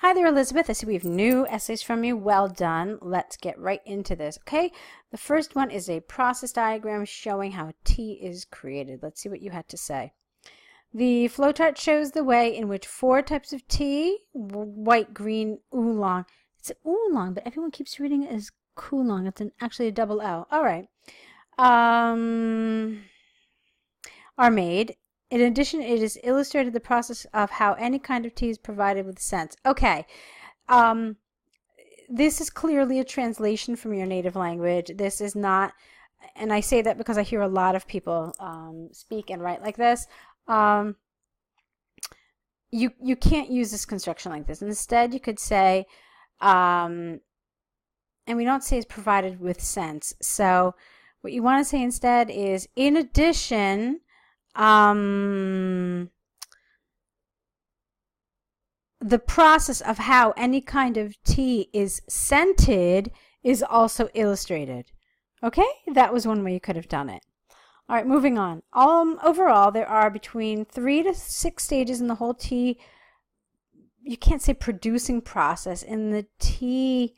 Hi there, Elizabeth. I see we have new essays from you. Well done. Let's get right into this, okay? The first one is a process diagram showing how tea is created. Let's see what you had to say. The flowchart shows the way in which 4 types of tea, white, green, oolong. It's oolong, but everyone keeps reading it as coolong. It's actually a double L. All right. Are made. In addition, it is illustrated the process of how any kind of tea is provided with scents. Okay, this is clearly a translation from your native language. This is not, and I say that because I hear a lot of people speak and write like this. You can't use this construction like this. Instead, you could say, and we don't say it's provided with scents. So what you want to say instead is, in addition, the process of how any kind of tea is scented is also illustrated. Okay, that was one way you could have done it. All right, moving on. Overall, there are between 3 to 6 stages in the whole tea. You can't say producing process in the tea.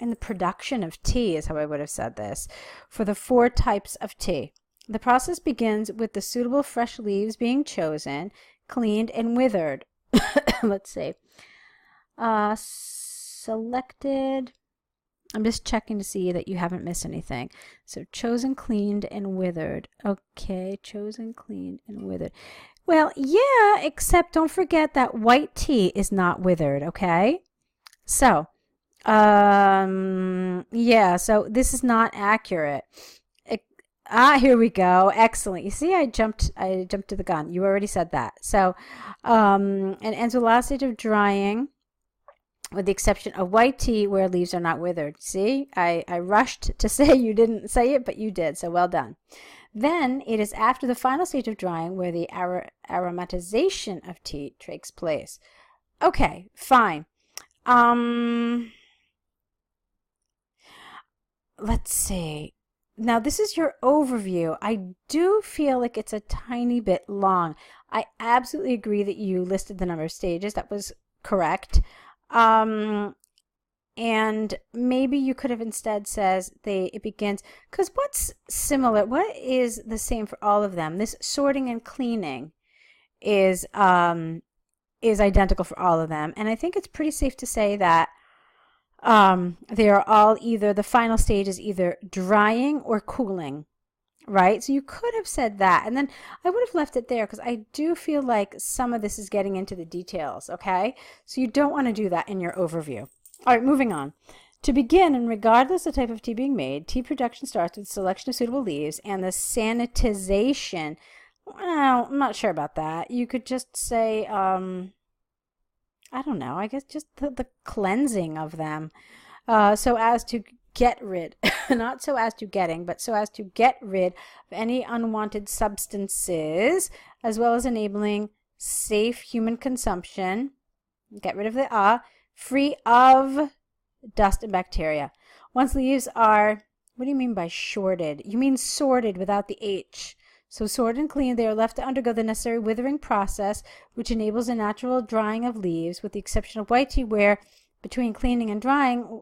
In the production of tea is how I would have said this, for the 4 types of tea. The process begins with the suitable fresh leaves being chosen, cleaned, and withered. Let's see. Selected. I'm just checking to see that you haven't missed anything. So chosen, cleaned, and withered. Okay, chosen, cleaned, and withered. Well, yeah, except don't forget that white tea is not withered, okay? So, yeah, so this is not accurate. Here we go. Excellent. You see, I jumped to the gun. You already said that. So, and ends with the last stage of drying, with the exception of white tea where leaves are not withered. See, I rushed to say you didn't say it, but you did. So well done. Then it is after the final stage of drying where the aromatization of tea takes place. Okay, fine. Let's see. Now, this is your overview. I do feel like it's a tiny bit long. I absolutely agree that you listed the number of stages. That was correct. And maybe you could have instead says it begins, because what's similar, what is the same for all of them? This sorting and cleaning is identical for all of them. And I think it's pretty safe to say that they are all either, the final stage is either drying or cooling, right? So you could have said that, and then I would have left it there because I do feel like some of this is getting into the details, okay? So you don't want to do that in your overview. All right, moving on. To begin, and regardless of the type of tea being made, tea production starts with selection of suitable leaves and the sanitization. Well, I'm not sure about that. You could just say, I don't know, I guess just the cleansing of them, so as to get rid, not so as to getting, but so as to get rid of any unwanted substances, as well as enabling safe human consumption, get rid of the free of dust and bacteria. Once leaves are, what do you mean by shorted? You mean sorted without the H. So sorted and cleaned, they are left to undergo the necessary withering process, which enables a natural drying of leaves, with the exception of white tea, where between cleaning and drying,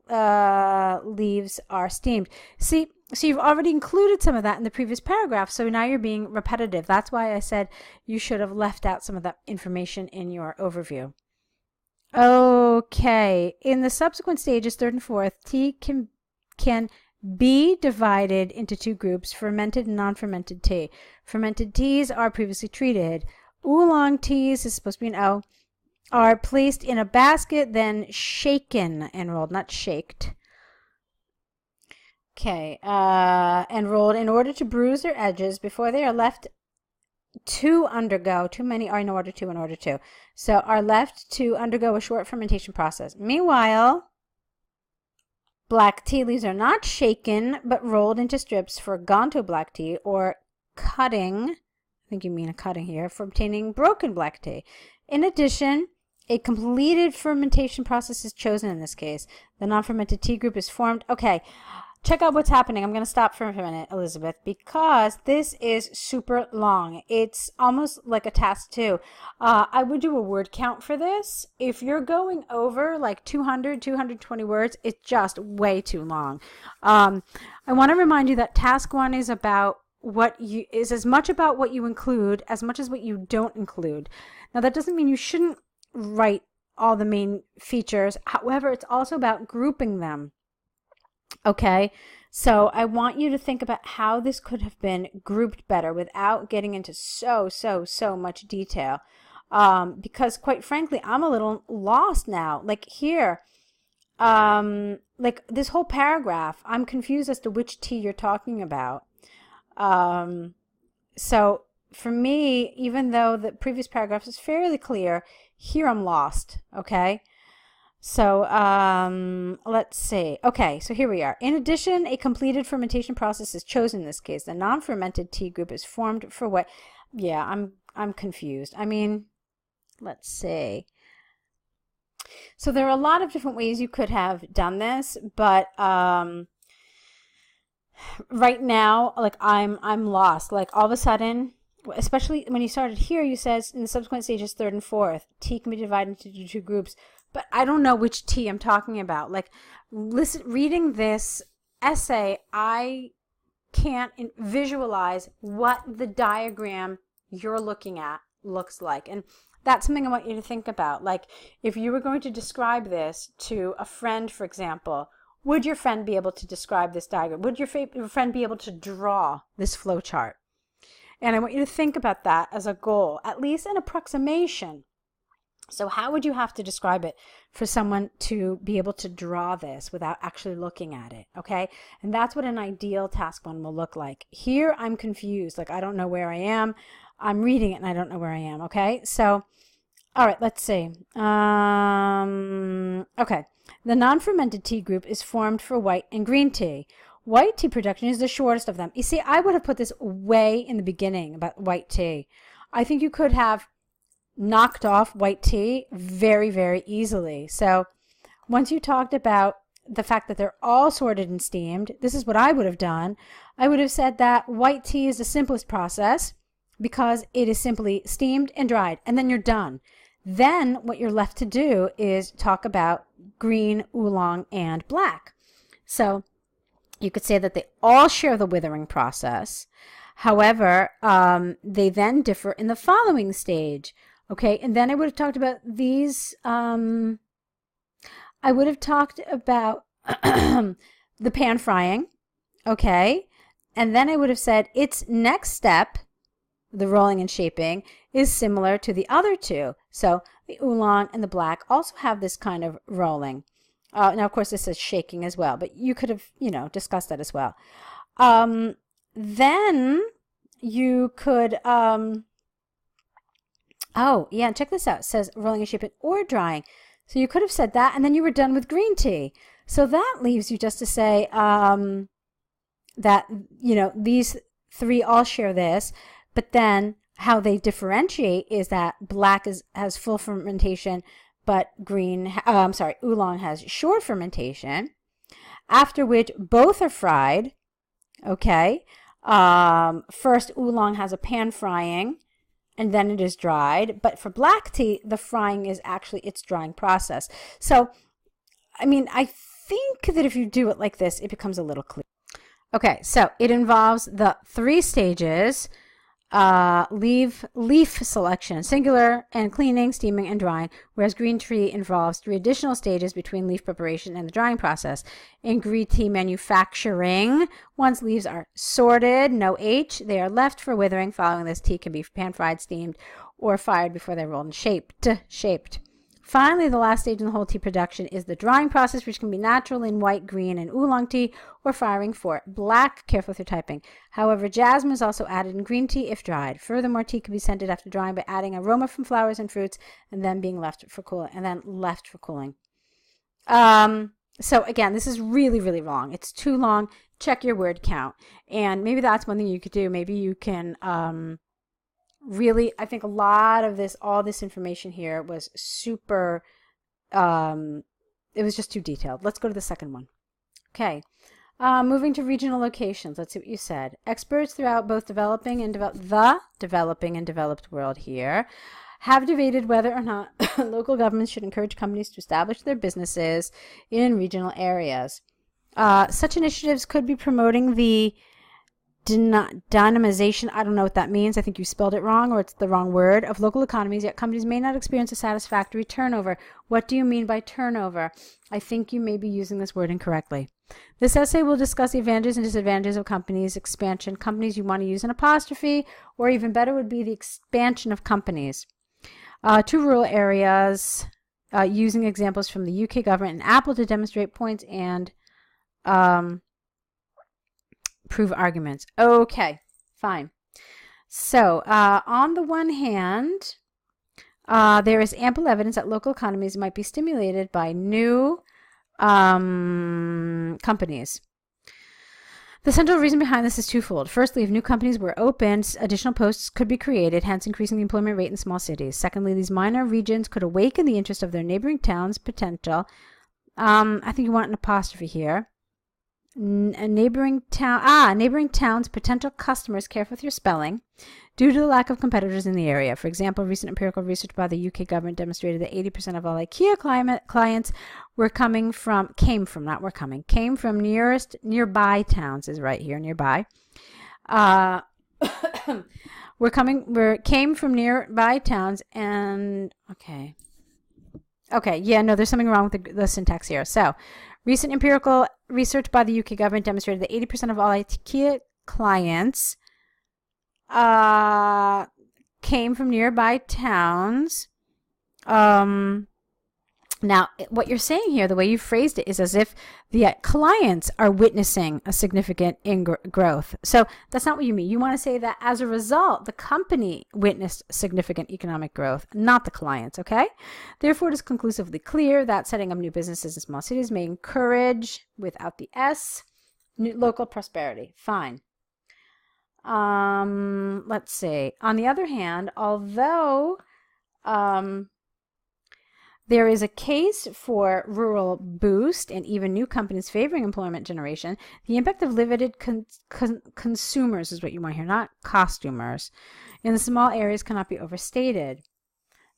leaves are steamed. See, so you've already included some of that in the previous paragraph, so now you're being repetitive. That's why I said you should have left out some of that information in your overview. Okay, in the subsequent stages, 3rd and 4th, tea can be divided into 2 groups, fermented and non-fermented tea. Fermented teas are previously treated. Oolong teas, is supposed to be an O, are placed in a basket, then shaken and rolled, not shaked. Okay, and rolled in order to bruise their edges before they are left to undergo, too many are in order to, so are left to undergo a short fermentation process. Meanwhile, black tea leaves are not shaken, but rolled into strips for Gonto black tea, or cutting, I think you mean a cutting here, for obtaining broken black tea. In addition, a completed fermentation process is chosen in this case. The non-fermented tea group is formed. Okay, check out what's happening. I'm going to stop for a minute, Elizabeth, because this is super long. It's almost like a task 2. I would do a word count for this. If you're going over like 200, 220 words, it's just way too long. I want to remind you that task 1 is about is as much about what you include as much as what you don't include. Now, that doesn't mean you shouldn't write all the main features. However, it's also about grouping them. Okay, so I want you to think about how this could have been grouped better without getting into so much detail. Because quite frankly, I'm a little lost now. Like here, like this whole paragraph, I'm confused as to which T you're talking about. So for me, even though the previous paragraph is fairly clear, here I'm lost, okay? So let's see. Okay, so here we are. In addition, a completed fermentation process is chosen in this case. The non-fermented tea group is formed for what? Yeah, I'm confused. I mean, let's see. So there are a lot of different ways you could have done this, but right now, like I'm lost. Like all of a sudden, especially when you started here, you said in the subsequent stages, 3rd and 4th, tea can be divided into 2 groups. But I don't know which tea I'm talking about. Like, reading this essay, I can't visualize what the diagram you're looking at looks like. And that's something I want you to think about. Like, if you were going to describe this to a friend, for example, would your friend be able to describe this diagram? Would your friend be able to draw this flow chart? And I want you to think about that as a goal, at least an approximation. So how would you have to describe it for someone to be able to draw this without actually looking at it, okay? And that's what an ideal task 1 will look like. Here, I'm confused. Like, I don't know where I am. I'm reading it, and I don't know where I am, okay? So, all right, let's see. Okay. The non-fermented tea group is formed for white and green tea. White tea production is the shortest of them. You see, I would have put this way in the beginning about white tea. I think you could have knocked off white tea very easily. So once you talked about the fact that they're all sorted and steamed, this is what I would have done. I would have said that white tea is the simplest process because it is simply steamed and dried, and then you're done. Then what you're left to do is talk about green, oolong, and black. So you could say that they all share the withering process. However, they then differ in the following stage. Okay, and then I would have talked about these, I would have talked about the pan frying, okay, and then I would have said its next step, the rolling and shaping, is similar to the other 2. So the oolong and the black also have this kind of rolling. Now, of course, this is shaking as well, but you could have, discussed that as well. Then you could... Oh, yeah, and check this out. It says rolling and shaping or drying. So you could have said that, and then you were done with green tea. So that leaves you just to say that, these 3 all share this, but then how they differentiate is that black has full fermentation, but oolong has short fermentation, after which both are fried, okay? First, oolong has a pan frying, and then it is dried. But for black tea, the frying is actually its drying process. So, I mean, I think that if you do it like this, it becomes a little clear. Okay, so it involves the 3 stages, leaf selection, singular, and cleaning, steaming, and drying, whereas green tea involves 3 additional stages between leaf preparation and the drying process. In green tea manufacturing, once leaves are sorted, no H, they are left for withering. Following this, tea can be pan-fried, steamed, or fired before they're rolled and shaped. Finally, the last stage in the whole tea production is the drying process, which can be natural in white, green, and oolong tea, or firing for black. Careful with your typing. However, jasmine is also added in green tea if dried. Furthermore, tea can be scented after drying by adding aroma from flowers and fruits, and then being left for cooling. So again, this is really long. It's too long. Check your word count, and maybe that's one thing you could do. Maybe you can. Really, I think a lot of all this information here was super, it was just too detailed. Let's go to the second one. Okay. Moving to regional locations, let's see what you said. Experts throughout both the developing and developed world here have debated whether or not local governments should encourage companies to establish their businesses in regional areas. Such initiatives could be promoting the dynamization, I don't know what that means. I think you spelled it wrong or it's the wrong word, of local economies, yet companies may not experience a satisfactory turnover. What do you mean by turnover? I think you may be using this word incorrectly. This essay will discuss the advantages and disadvantages of companies expansion. Companies you want to use an apostrophe, or even better would be the expansion of companies to rural areas, using examples from the UK government and Apple to demonstrate points and prove arguments. Okay, fine. So on the one hand, there is ample evidence that local economies might be stimulated by new companies. The central reason behind this is twofold. Firstly, if new companies were opened, additional posts could be created, hence increasing the employment rate in small cities. Secondly, these minor regions could awaken the interest of their neighboring towns' potential. I think you want an apostrophe here. Neighboring towns' potential customers, careful with your spelling, due to the lack of competitors in the area. For example, recent empirical research by the UK government demonstrated that 80% of all IKEA clients came from nearby towns, is right here, nearby. Came from nearby towns and, okay, yeah, no, there's something wrong with the syntax here. So, recent empirical research by the UK government demonstrated that 80% of all IKEA clients came from nearby towns. Now, what you're saying here, the way you phrased it, is as if the clients are witnessing a significant growth. So that's not what you mean. You want to say that as a result, the company witnessed significant economic growth, not the clients, okay? Therefore, it is conclusively clear that setting up new businesses in small cities may encourage, without the S, local prosperity. Fine. Let's see. On the other hand, although there is a case for rural boost and even new companies favoring employment generation, the impact of limited consumers is what you want here, not costumers, in the small areas cannot be overstated.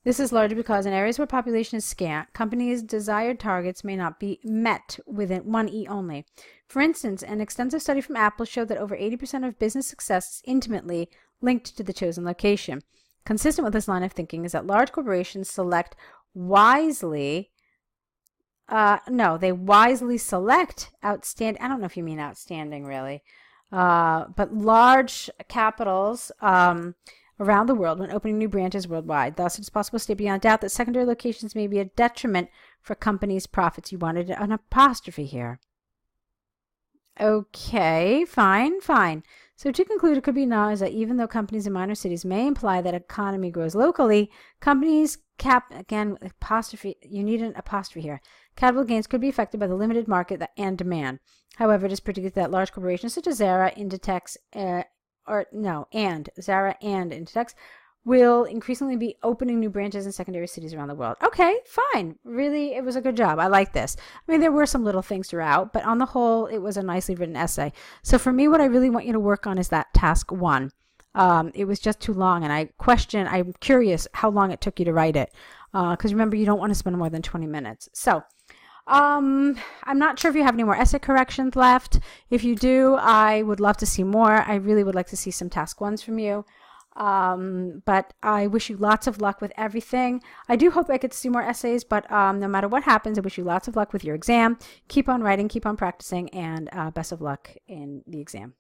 This is largely because in areas where population is scant, companies' desired targets may not be met within one E only. For instance, an extensive study from Apple showed that over 80% of business success is intimately linked to the chosen location. Consistent with this line of thinking is that large corporations select wisely, they wisely select outstanding, I don't know if you mean outstanding really, but large capitals around the world when opening new branches worldwide. Thus, it is possible to state beyond doubt that secondary locations may be a detriment for companies' profits. You wanted an apostrophe here. Okay, fine. So to conclude, it could be acknowledged that even though companies in minor cities may imply that economy grows locally, companies apostrophe, you need an apostrophe here. Capital gains could be affected by the limited market and demand. However, it is predicted that large corporations such as Zara, Inditex, Zara and Inditex will increasingly be opening new branches in secondary cities around the world. Okay, fine. Really, it was a good job. I like this. I mean, there were some little things throughout, but on the whole, it was a nicely written essay. So for me, what I really want you to work on is that task 1. It was just too long, and I'm curious how long it took you to write it. Because remember, you don't want to spend more than 20 minutes. So, I'm not sure if you have any more essay corrections left. If you do, I would love to see more. I really would like to see some task 1s from you. But I wish you lots of luck with everything. I do hope I get to see more essays, but no matter what happens, I wish you lots of luck with your exam. Keep on writing, keep on practicing, and best of luck in the exam.